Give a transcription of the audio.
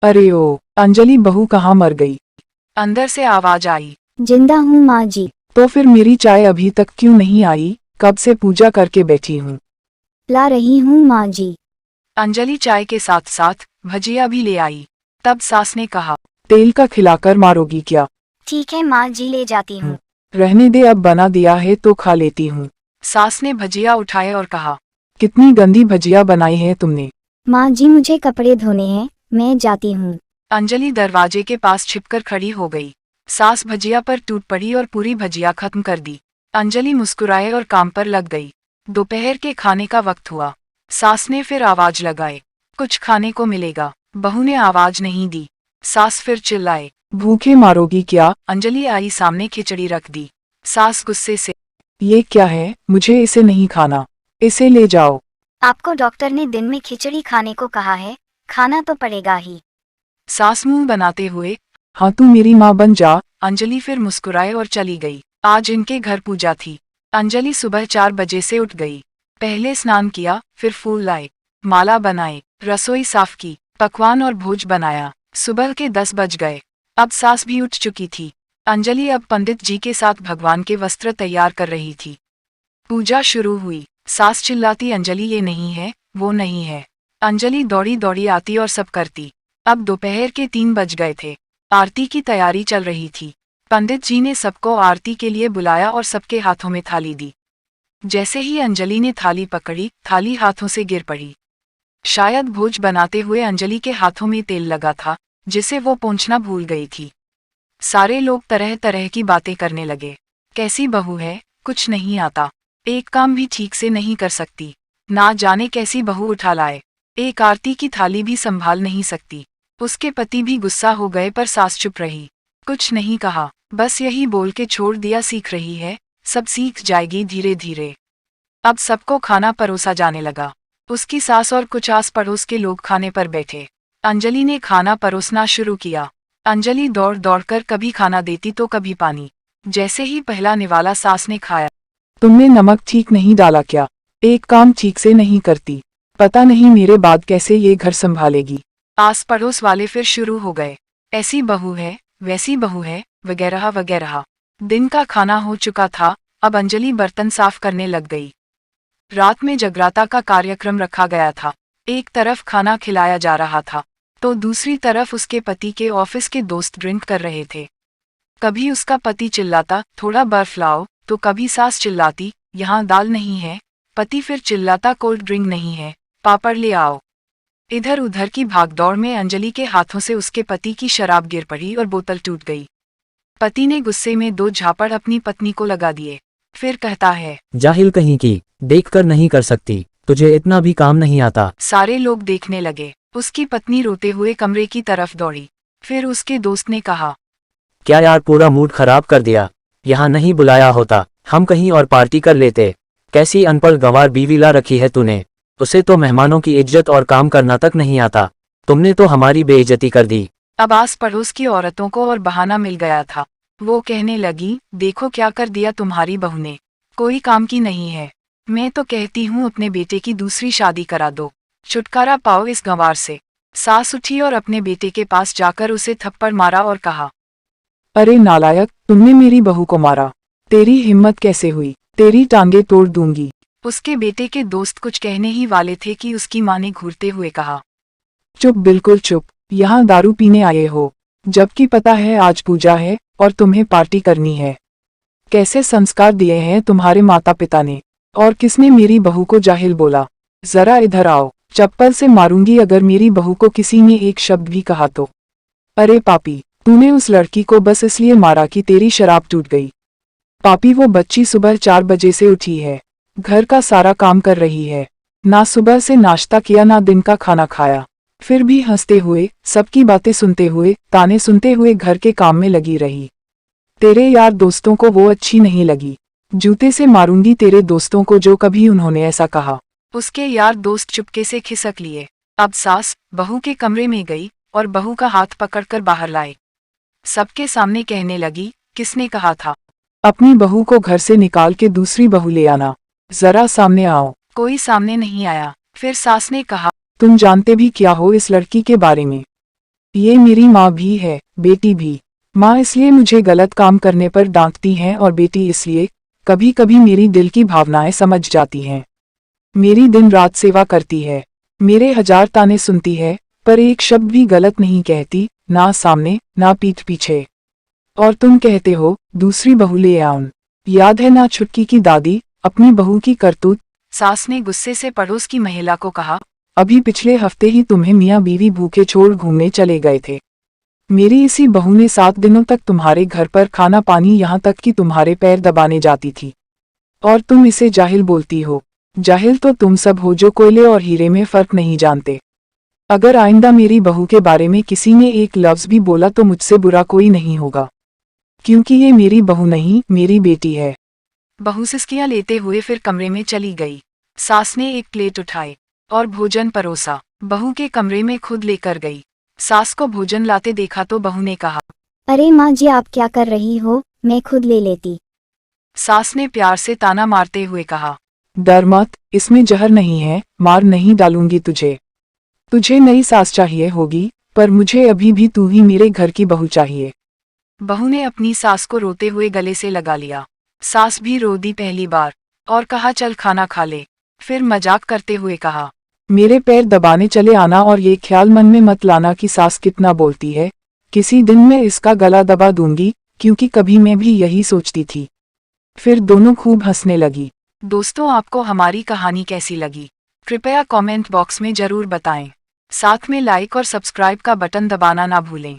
अरे ओ, अंजलि बहू कहाँ मर गई? अंदर से आवाज आई। जिंदा हूँ माँ जी। तो फिर मेरी चाय अभी तक क्यों नहीं आई? कब से पूजा करके बैठी हूँ। ला रही हूँ माँ जी। अंजलि चाय के साथ साथ भजिया भी ले आई। तब सास ने कहा, तेल का खिलाकर मारोगी क्या? ठीक है माँ जी, ले जाती हूँ। रहने दे, अब बना दिया है तो खा लेती हूँ। सास ने भजिया उठाए और कहा, कितनी गंदी भजिया बनाई है तुमने। माँ जी मुझे कपड़े धोने हैं, मैं जाती हूँ। अंजलि दरवाजे के पास छिपकर खड़ी हो गई। सास भजिया पर टूट पड़ी और पूरी भजिया खत्म कर दी। अंजलि मुस्कुराए और काम पर लग गई। दोपहर के खाने का वक्त हुआ। सास ने फिर आवाज लगाए, कुछ खाने को मिलेगा। बहू ने आवाज नहीं दी। सास फिर चिल्लाए, भूखे मारोगी क्या? अंजलि आई सामने खिचड़ी रख दी। सास गुस्से से, ये क्या है? मुझे इसे नहीं खाना, इसे ले जाओ। आपको डॉक्टर ने दिन में खिचड़ी खाने को कहा है, खाना तो पड़ेगा ही। सास मुंह बनाते हुए, हाँ तू मेरी माँ बन जा। अंजलि फिर मुस्कुराए और चली गई। आज इनके घर पूजा थी। अंजलि सुबह 4 बजे से उठ गई। पहले स्नान किया, फिर फूल लाए, माला बनाए, रसोई साफ की, पकवान और भोज बनाया। सुबह के 10 बज गए। अब सास भी उठ चुकी थी। अंजलि अब पंडित जी के साथ भगवान के वस्त्र तैयार कर रही थी। पूजा शुरू हुई। सास चिल्लाती, अंजलि ये नहीं है, वो नहीं है। अंजलि दौड़ी दौड़ी आती और सब करती। अब दोपहर के 3 बज गए थे। आरती की तैयारी चल रही थी। पंडित जी ने सबको आरती के लिए बुलाया और सबके हाथों में थाली दी। जैसे ही अंजलि ने थाली पकड़ी, थाली हाथों से गिर पड़ी। शायद भोज बनाते हुए अंजलि के हाथों में तेल लगा था, जिसे वो पोंछना भूल गई थी। सारे लोग तरह तरह की बातें करने लगे। कैसी बहू है, कुछ नहीं आता, एक काम भी ठीक से नहीं कर सकती, ना जाने कैसी बहू उठा लाए, एक आरती की थाली भी संभाल नहीं सकती। उसके पति भी गुस्सा हो गए पर सास चुप रही, कुछ नहीं कहा, बस यही बोल के छोड़ दिया, सीख रही है, सब सीख जाएगी धीरे धीरे। अब सबको खाना परोसा जाने लगा। उसकी सास और कुछ आस पड़ोस के लोग खाने पर बैठे। अंजलि ने खाना परोसना शुरू किया। अंजलि दौड़ दौड़ कर कभी खाना देती तो कभी पानी। जैसे ही पहला निवाला सास ने खाया, तुमने नमक ठीक नहीं डाला क्या? एक काम ठीक से नहीं करती, पता नहीं मेरे बाद कैसे ये घर संभालेगी। आस पड़ोस वाले फिर शुरू हो गए, ऐसी बहू है, वैसी बहू है, वगैरह वगैरह। दिन का खाना हो चुका था। अब अंजलि बर्तन साफ करने लग गई। रात में जगराता का कार्यक्रम रखा गया था। एक तरफ खाना खिलाया जा रहा था, तो दूसरी तरफ उसके पति के ऑफिस के दोस्त ड्रिंक कर रहे थे। कभी उसका पति चिल्लाता, थोड़ा बर्फ लाओ, तो कभी सास चिल्लाती, यहाँ दाल नहीं है। पति फिर चिल्लाता, कोल्ड ड्रिंक नहीं है, पापड़ ले आओ। इधर उधर की भागदौड़ में अंजलि के हाथों से उसके पति की शराब गिर पड़ी और बोतल टूट गई। पति ने गुस्से में 2 झापड़ अपनी पत्नी को लगा दिए। फिर कहता है, जाहिल कहीं की, देखकर नहीं कर सकती, तुझे इतना भी काम नहीं आता। सारे लोग देखने लगे। उसकी पत्नी रोते हुए कमरे की तरफ दौड़ी। फिर उसके दोस्त ने कहा, क्या यार, पूरा मूड खराब कर दिया। यहाँ नहीं बुलाया होता, हम कहीं और पार्टी कर लेते। कैसी अनपढ़ गंवार बीवी ला रखी है तूने। उसे तो मेहमानों की इज्जत और काम करना तक नहीं आता। तुमने तो हमारी बेइज्जती कर दी। अब आस पड़ोस की औरतों को और बहाना मिल गया था। वो कहने लगी, देखो क्या कर दिया तुम्हारी बहू ने, कोई काम की नहीं है। मैं तो कहती हूँ अपने बेटे की दूसरी शादी करा दो, छुटकारा पाओ इस गंवार से। सास उठी और अपने बेटे के पास जाकर उसे थप्पड़ मारा और कहा, अरे नालायक, तुमने मेरी बहू को मारा, तेरी हिम्मत कैसे हुई, तेरी टांगे तोड़ दूंगी। उसके बेटे के दोस्त कुछ कहने ही वाले थे कि उसकी माँ ने घूरते हुए कहा, चुप, बिल्कुल चुप, यहाँ दारू पीने आए हो, जबकि पता है आज पूजा है और तुम्हें पार्टी करनी है। कैसे संस्कार दिए हैं तुम्हारे माता पिता ने, और किसने मेरी बहू को जाहिल बोला? जरा इधर आओ, चप्पल से मारूंगी अगर मेरी बहू को किसी ने एक शब्द भी कहा तो। अरे पापी, तूने उस लड़की को बस इसलिए मारा कि तेरी शराब टूट गई। पापी, वो बच्ची सुबह 4 बजे से उठी है, घर का सारा काम कर रही है, ना सुबह से नाश्ता किया ना दिन का खाना खाया, फिर भी हंसते हुए, सबकी बातें सुनते हुए, ताने सुनते हुए घर के काम में लगी रही। तेरे यार दोस्तों को वो अच्छी नहीं लगी, जूते से मारूंगी तेरे दोस्तों को जो कभी उन्होंने ऐसा कहा। उसके यार दोस्त चुपके से खिसक लिए। अब सास बहू के कमरे में गई और बहू का हाथ पकड़कर बाहर लाए। सबके सामने कहने लगी, किसने कहा था अपनी बहू को घर से निकाल के दूसरी बहू ले आना, जरा सामने आओ। कोई सामने नहीं आया। फिर सास ने कहा, तुम जानते भी क्या हो इस लड़की के बारे में? ये मेरी माँ भी है, बेटी भी। माँ इसलिए मुझे गलत काम करने पर डांटती हैं और बेटी इसलिए, कभी कभी मेरी दिल की भावनाएं समझ जाती हैं। मेरी दिन रात सेवा करती है, मेरे 1000 ताने सुनती है, पर एक शब्द भी गलत नहीं कहती, ना सामने ना पीठ पीछे। और तुम कहते हो दूसरी बहू ले आओ। याद है ना छुटकी की दादी, अपनी बहू की करतूत। सास ने गुस्से से पड़ोस की महिला को कहा, अभी पिछले हफ्ते ही तुम्हें मियाँ बीवी भूखे छोड़ घूमने चले गए थे। मेरी इसी बहू ने 7 दिनों तक तुम्हारे घर पर खाना पानी, यहाँ तक कि तुम्हारे पैर दबाने जाती थी। और तुम इसे जाहिल बोलती हो। जाहिल तो तुम सब हो जो कोयले और हीरे में फर्क नहीं जानते। अगर आइंदा मेरी बहू के बारे में किसी ने एक लफ्ज भी बोला तो मुझसे बुरा कोई नहीं होगा, क्योंकि ये मेरी बहू नहीं, मेरी बेटी है। बहू सिसकियां लेते हुए फिर कमरे में चली गई। सास ने एक प्लेट उठाई और भोजन परोसा, बहू के कमरे में खुद लेकर गई। सास को भोजन लाते देखा तो बहू ने कहा, अरे माँ जी आप क्या कर रही हो, मैं खुद ले लेती। सास ने प्यार से ताना मारते हुए कहा, डर मत, इसमें जहर नहीं है, मार नहीं डालूंगी तुझे। तुझे नई सास चाहिए होगी, पर मुझे अभी भी तू ही मेरे घर की बहू चाहिए। बहू ने अपनी सास को रोते हुए गले से लगा लिया। सास भी रो दी पहली बार और कहा, चल खाना खा ले। फिर मजाक करते हुए कहा, मेरे पैर दबाने चले आना और ये ख्याल मन में मत लाना कि सास कितना बोलती है। किसी दिन मैं इसका गला दबा दूंगी, क्योंकि कभी मैं भी यही सोचती थी। फिर दोनों खूब हंसने लगी। दोस्तों, आपको हमारी कहानी कैसी लगी? कृपया कमेंट बॉक्स में जरूर बताएं। साथ में लाइक और सब्सक्राइब का बटन दबाना ना भूलें।